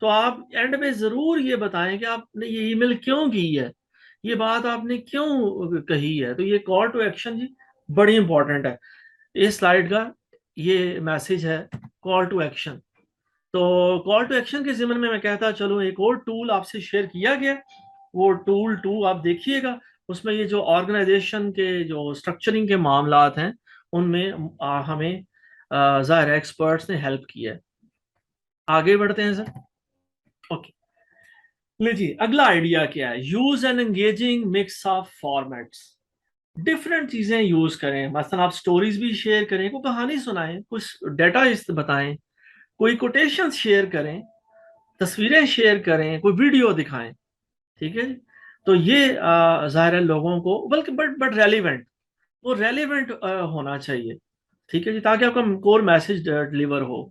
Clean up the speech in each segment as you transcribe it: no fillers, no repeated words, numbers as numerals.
تو آپ اینڈ میں ضرور یہ بتائیں کہ آپ نے یہ ای میل کیوں کی ہے, یہ بات آپ نے کیوں کہی ہے. تو یہ کال ٹو ایکشن جی بڑی امپورٹنٹ ہے. اس سلائیڈ کا یہ میسج ہے, کال ٹو ایکشن. تو کال ٹو ایکشن کے ضمن میں کہتا چلوں ایک اور ٹول آپ سے شیئر کیا گیا, وہ ٹول 2 آپ دیکھیے گا. اس میں یہ جو آرگنائزیشن کے جو اسٹرکچرنگ کے معاملات ہیں ان میں ہمیں ظاہر ایکسپرٹس نے ہیلپ کی ہے. آگے بڑھتے ہیں سر. اوکے لے جی, اگلا آئیڈیا کیا ہے, use an engaging mix of formats. Different چیزیں یوز کریں, مثلا آپ سٹوریز بھی شیئر کریں, کوئی کہانی سنائیں, کچھ ڈیٹا بتائیں, کوئی کوٹیشن شیئر کریں, تصویریں شیئر کریں, کوئی ویڈیو دکھائیں. ٹھیک ہے جی. تو یہ ظاہر ہے لوگوں کو, بلکہ بٹ ریلیونٹ, وہ ریلیونٹ ہونا چاہیے. ٹھیک ہے جی, تاکہ آپ کا کور میسج ڈلیور ہو.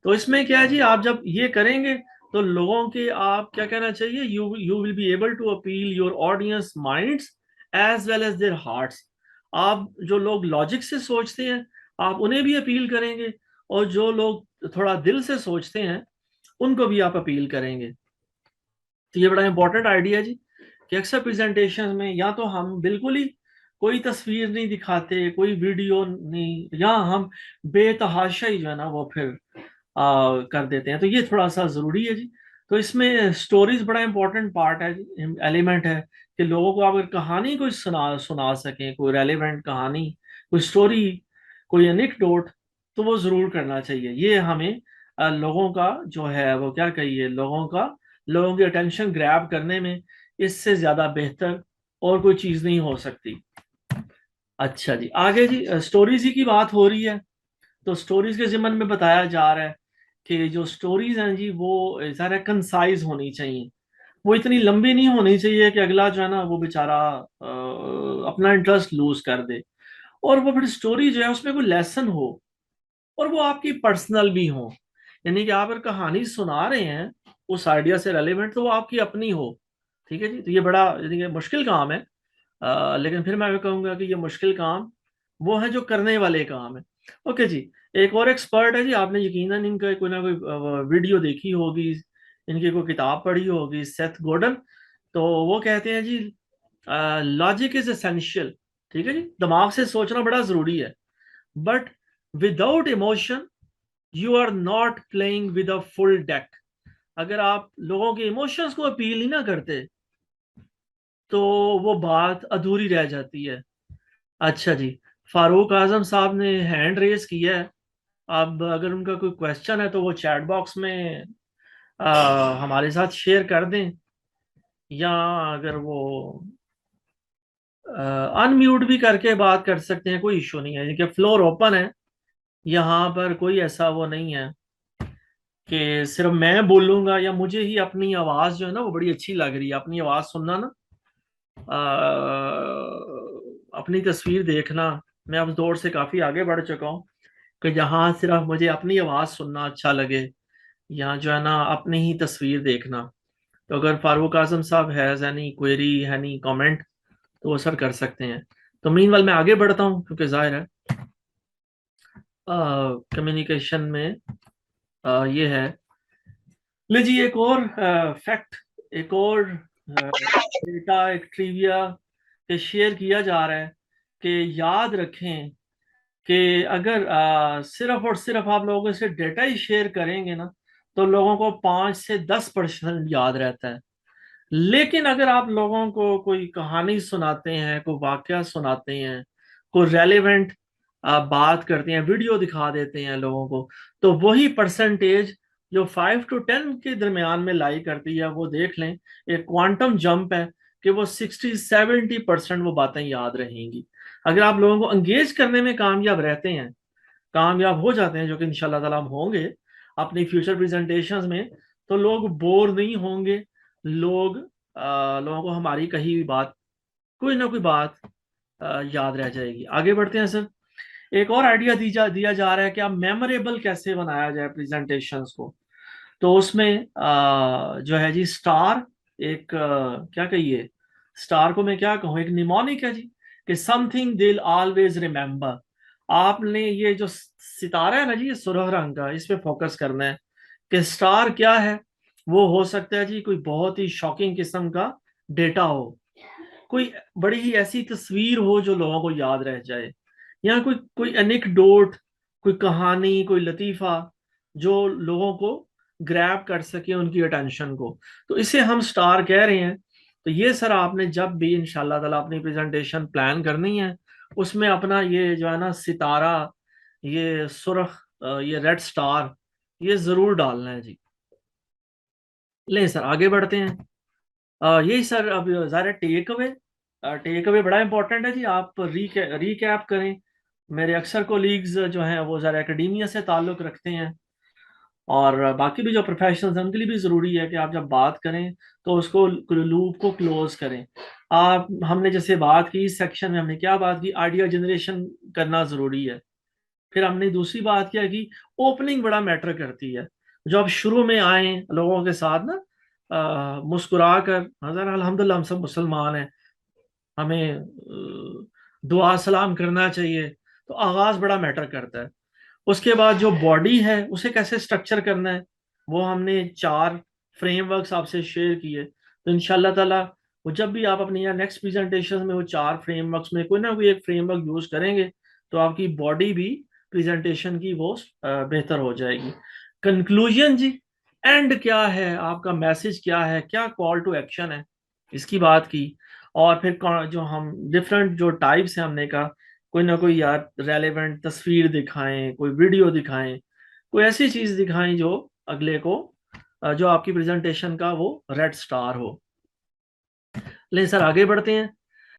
تو اس میں کیا ہے جی, آپ جب یہ کریں گے تو لوگوں کے آپ کیا کہنا چاہیے, you will be able to appeal your audience minds as well as their hearts. آپ جو لوگ لاجک سے سوچتے ہیں آپ انہیں بھی اپیل کریں گے, اور جو لوگ تھوڑا دل سے سوچتے ہیں ان کو بھی آپ اپیل کریں گے. تو یہ بڑا امپورٹنٹ آئیڈیا ہے جی, کہ اکثر پریزنٹیشن میں یا تو ہم بالکل ہی کوئی تصویر نہیں دکھاتے, کوئی ویڈیو نہیں, یا ہم بے تحاشا ہی جو ہے نا وہ پھر کر دیتے ہیں. تو یہ تھوڑا سا ضروری ہے جی. تو اس میں سٹوریز بڑا امپورٹنٹ پارٹ ہے, ایلیمنٹ ہے, کہ لوگوں کو آپ اگر کہانی کوئی سنا سکیں, کوئی ریلیونٹ کہانی, کوئی سٹوری, کوئی انیکڈوٹ, تو وہ ضرور کرنا چاہیے. یہ ہمیں لوگوں کا جو ہے وہ کیا کہیے, لوگوں کی اٹینشن گریب کرنے میں اس سے زیادہ بہتر اور کوئی چیز نہیں ہو سکتی. اچھا جی, آگے جی, سٹوریز ہی کی بات ہو رہی ہے, تو سٹوریز کے ضمن میں بتایا جا رہا ہے کہ جو سٹوریز ہیں جی وہ ذرا کنسائز ہونی چاہیے, وہ اتنی لمبی نہیں ہونی چاہیے کہ اگلا جو ہے نا وہ بیچارہ اپنا انٹرسٹ لوز کر دے. اور وہ پھر سٹوری جو ہے اس میں کوئی لیسن ہو, اور وہ آپ کی پرسنل بھی ہو, یعنی کہ آپ اگر کہانی سنا رہے ہیں اس آئیڈیا سے ریلیونٹ تو وہ آپ کی اپنی ہو. ٹھیک ہے جی. تو یہ بڑا یعنی کہ مشکل کام ہے, لیکن پھر میں کہوں گا کہ یہ مشکل کام وہ ہے جو کرنے والے کام ہے. اوکے جی, ایک اور ایکسپرٹ ہے جی, آپ نے یقیناً ان کا کوئی نہ کوئی ویڈیو دیکھی ہوگی, ان کی کوئی کتاب پڑھی ہوگی, سیتھ گورڈن. تو وہ کہتے ہیں جی لاجک از اسینشیل. ٹھیک ہے جی, دماغ سے سوچنا بڑا ضروری ہے, but without emotion you are not playing with a full deck. اگر آپ لوگوں کے ایموشنز کو اپیل ہی نہ کرتے تو وہ بات ادھوری رہ جاتی ہے. اچھا جی, فاروق اعظم صاحب نے ہینڈ ریز کیا ہے. اب اگر ان کا کوئی کویسچن ہے تو وہ چیٹ باکس میں ہمارے ساتھ شیئر کر دیں, یا اگر وہ ان میوٹ بھی کر کے بات کر سکتے ہیں, کوئی ایشو نہیں ہے, کہ فلور اوپن ہے. یہاں پر کوئی ایسا وہ نہیں ہے کہ صرف میں بولوں گا, یا مجھے ہی اپنی آواز جو ہے نا وہ بڑی اچھی لگ رہی ہے, اپنی آواز سننا نا, اپنی تصویر دیکھنا. میں اب دور سے کافی آگے بڑھ چکا ہوں کہ جہاں صرف مجھے اپنی آواز سننا اچھا لگے, یا جو ہے نا اپنی ہی تصویر دیکھنا. تو اگر فاروق اعظم صاحب has any query, any comment, تو وہ سر کر سکتے ہیں. تو مین وال میں آگے بڑھتا ہوں, کیونکہ ظاہر ہے کمیونیکیشن میں یہ ہے. لے جی, ایک اور فیکٹ, ایک اور ڈیٹا, ایک ٹریویا کہ شیئر کیا جا رہا ہے کہ یاد رکھیں کہ اگر صرف اور صرف آپ لوگوں سے ڈیٹا ہی شیئر کریں گے نا تو لوگوں کو 5 سے 10% یاد رہتا ہے. لیکن اگر آپ لوگوں کو کوئی کہانی سناتے ہیں, کوئی واقعہ سناتے ہیں, کوئی ریلیونٹ بات کرتے ہیں, ویڈیو دکھا دیتے ہیں لوگوں کو, تو وہی پرسنٹیج جو 5 to 10 کے درمیان میں لائی کرتی ہے, وہ دیکھ لیں ایک کوانٹم جمپ ہے کہ وہ 60-70% وہ باتیں یاد رہیں گی. اگر آپ لوگوں کو انگیج کرنے میں کامیاب رہتے ہیں, کامیاب ہو جاتے ہیں, جو کہ انشاءاللہ تعالیٰ ہم ہوں گے اپنی فیوچر پریزنٹیشنز میں, تو لوگ بور نہیں ہوں گے. لوگوں کو ہماری کہی ہوئی بات, کوئی نہ کوئی بات یاد رہ جائے گی. آگے بڑھتے ہیں سر. ایک اور آئیڈیا دیا جا رہا ہے کہ آپ میموریبل کیسے بنایا جائے پریزنٹیشنز کو. تو اس میں جو ہے جی سٹار, ایک کیا کہیے, سٹار کو میں کیا کہوں, ایک نیمونک ہے جی, کہ سم تھنگ دل آلویز ریمبر. آپ نے یہ جو ستارہ ہے نا جی, یہ سرخ رنگ کا, اس پہ فوکس کرنا ہے کہ سٹار کیا ہے. وہ ہو سکتا ہے جی کوئی بہت ہی شاکنگ قسم کا ڈیٹا ہو، کوئی بڑی ہی ایسی تصویر ہو جو لوگوں کو یاد رہ جائے، یا کوئی انیکڈوٹ، کوئی کہانی، کوئی لطیفہ جو لوگوں کو گریب کر سکے ان کی اٹینشن کو، تو اسے ہم سٹار کہہ رہے ہیں۔ تو یہ سر آپ نے جب بھی انشاءاللہ تعالیٰ اپنی پریزنٹیشن پلان کرنی ہے، اس میں اپنا یہ جو ہے نا ستارہ، یہ سرخ، یہ ریڈ سٹار، یہ ضرور ڈالنا ہے جی۔ لیں سر آگے بڑھتے ہیں۔ یہی سر اب ظاہر ٹیک اوے، ٹیک اوے بڑا امپورٹنٹ ہے جی، آپ ریکیپ کریں۔ میرے اکثر کولیگز جو ہیں وہ ذرا اکیڈیمیا سے تعلق رکھتے ہیں، اور باقی بھی جو پروفیشنلز ہیں ان کے لیے بھی ضروری ہے کہ آپ جب بات کریں تو اس کو لوپ کو کلوز کریں۔ ہم نے جیسے بات کی اس سیکشن میں، ہم نے کیا بات کی، آئیڈیا جنریشن کرنا ضروری ہے۔ پھر ہم نے دوسری بات کیا کہ اوپننگ بڑا میٹر کرتی ہے، جو آپ شروع میں آئیں لوگوں کے ساتھ نا مسکرا کر، حضرت الحمدللہ ہم سب مسلمان ہیں، ہمیں دعا سلام کرنا چاہیے، تو آغاز بڑا میٹر کرتا ہے۔ اس کے بعد جو باڈی ہے اسے کیسے سٹرکچر کرنا ہے، وہ ہم نے 4 فریم ورکس آپ سے شیئر کیے، تو انشاءاللہ تعالیٰ وہ جب بھی آپ اپنی نیکسٹ پریزنٹیشن میں وہ 4 فریم ورکس میں کوئی نہ کوئی ایک فریم ورک یوز کریں گے تو آپ کی باڈی بھی پریزنٹیشن کی وہ بہتر ہو جائے گی۔ کنکلوژن جی، اینڈ کیا ہے، آپ کا میسج کیا ہے، کیا کال ٹو ایکشن ہے، اس کی بات کی۔ اور پھر جو ہم ڈفرینٹ جو ٹائپس ہیں ہم نے کہا، کوئی نہ کوئی یار ریلیونٹ تصویر دکھائیں، کوئی ویڈیو دکھائیں، کوئی ایسی چیز دکھائیں جو اگلے کو جو آپ کی پریزنٹیشن کا وہ ریڈ سٹار ہو۔ لیں سر آگے بڑھتے ہیں۔